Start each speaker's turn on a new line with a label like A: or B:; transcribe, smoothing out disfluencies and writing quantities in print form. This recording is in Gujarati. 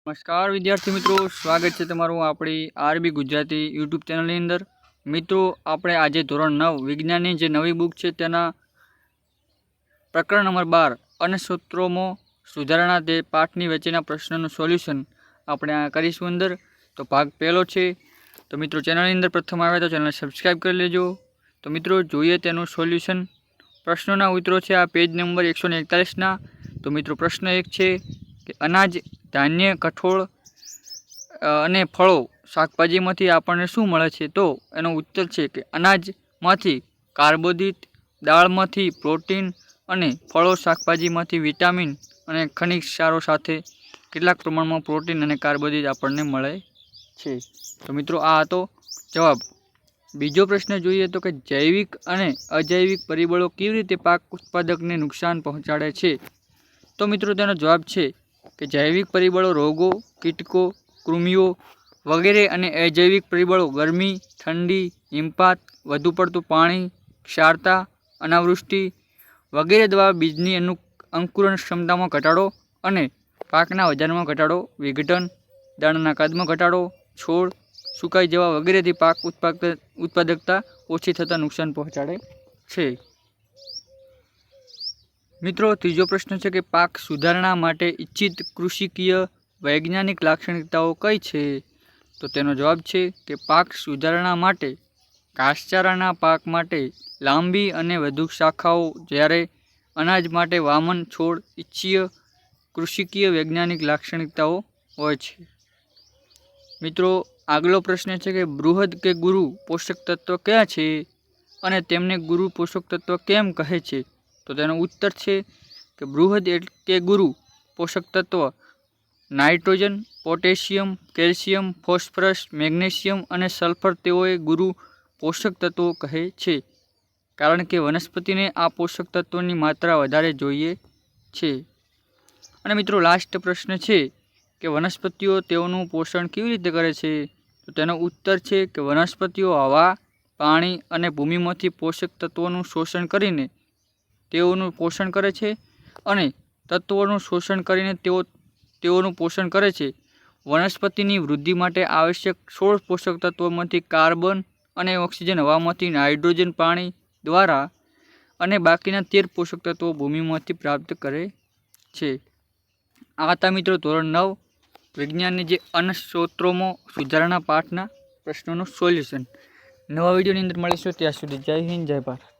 A: નમસ્કાર વિદ્યાર્થી મિત્રો, સ્વાગત છે તમારું આપણી આરબી ગુજરાતી યુટ્યુબ ચેનલની અંદર। મિત્રો, આપણે આજે ધોરણ 9 વિજ્ઞાનની જે નવી બુક છે તેના પ્રકરણ નંબર 12 અને સૂત્રોમાં સુધારણા તે પાઠની વચ્ચેના પ્રશ્નનું સોલ્યુશન આપણે આ કરીશું અંદર। તો ભાગ પહેલો છે। તો મિત્રો, ચેનલની અંદર પ્રથમ આવે તો ચેનલ સબસ્ક્રાઈબ કરી લેજો। તો મિત્રો, જોઈએ તેનું સોલ્યુશન। પ્રશ્નોના ઉત્તરો છે આ પેજ નંબર 141ના। તો મિત્રો, પ્રશ્ન 1 છે કે અનાજ, ધાન્ય, કઠોળ અને ફળો, શાકભાજીમાંથી આપણને શું મળે છે? તો એનો ઉત્તર છે કે અનાજમાંથી કાર્બોદિત, દાળમાંથી પ્રોટીન અને ફળો શાકભાજીમાંથી વિટામિન અને ખનિજ ક્ષારો સાથે કેટલાક પ્રમાણમાં પ્રોટીન અને કાર્બોદિત આપણને મળે છે। તો મિત્રો, આ હતો જવાબ। બીજો પ્રશ્ન જોઈએ તો કે જૈવિક અને અજૈવિક પરિબળો કેવી રીતે પાક ઉત્પાદકને નુકસાન પહોંચાડે છે? તો મિત્રો, તેનો જવાબ છે કે જૈવિક પરિબળો રોગો, કીટકો, કૃમિઓ વગેરે અને અજૈવિક પરિબળો ગરમી, ઠંડી, હિમપાત, વધુ પડતું પાણી, ક્ષારતા, અનાવૃષ્ટિ વગેરે દ્વારા બીજની અંકુરણ ક્ષમતામાં ઘટાડો અને પાકના વજનમાં ઘટાડો, વિઘટન, દાણાના કદમાં ઘટાડો, છોડ સુકાઈ જવા વગેરેથી પાક ઉત્પાદકતા ઓછી થતાં નુકસાન પહોંચાડે છે। મિત્રો, ત્રીજો પ્રશ્ન છે કે પાક સુધારણા માટે ઇચ્છિત કૃષિકીય વૈજ્ઞાનિક લાક્ષણિકતાઓ કઈ છે? તો તેનો જવાબ છે કે પાક સુધારણા માટે ઘાસચારાના પાક માટે લાંબી અને વધુ શાખાઓ, જ્યારે અનાજ માટે વામન છોડ ઇચ્છીય કૃષિકીય વૈજ્ઞાનિક લાક્ષણિકતાઓ હોય છે। મિત્રો, આગલો પ્રશ્ન છે કે બૃહદ કે ગુરુ પોષક તત્વ કયા છે અને તેમને ગુરુ પોષક તત્વ કેમ કહે છે? તો તેનો ઉત્તર છે કે બૃહદ કે ગુરુ પોષક તત્વ nitrogen, potassium, calcium, phosphorus, magnesium અને સલ્ફર તેઓએ ગુરુ પોષક તત્વો કહે છે, કારણ કે વનસ્પતિને આ પોષક તત્વોની માત્રા વધારે જોઈએ છે। અને મિત્રો, લાસ્ટ પ્રશ્ન છે કે વનસ્પતિઓ તેઓનું પોષણ કેવી રીતે કરે છે? તો તેનો ઉત્તર છે કે વનસ્પતિઓ હવા, પાણી અને ભૂમિમાંથી પોષક તત્વોનું શોષણ કરીને તેઓનું પોષણ કરે છે અને તત્વોનું શોષણ કરીને તેઓનું પોષણ કરે છે। વનસ્પતિની વૃદ્ધિ માટે આવશ્યક 16 પોષક તત્વોમાંથી કાર્બન અને ઓક્સિજન હવામાંથી, નાઇટ્રોજન પાણી દ્વારા અને બાકીના 13 પોષક તત્વો ભૂમિમાંથી પ્રાપ્ત કરે છે। આ હતા મિત્રો ધોરણ 9 વિજ્ઞાનની જે અન્નસ્ત્રોતોમાં સુધારણા પાઠના પ્રશ્નોનું સોલ્યુશન। નવા વિડીયોની અંદર મળીશું, ત્યાં સુધી જય હિન્દ, જય ભારત।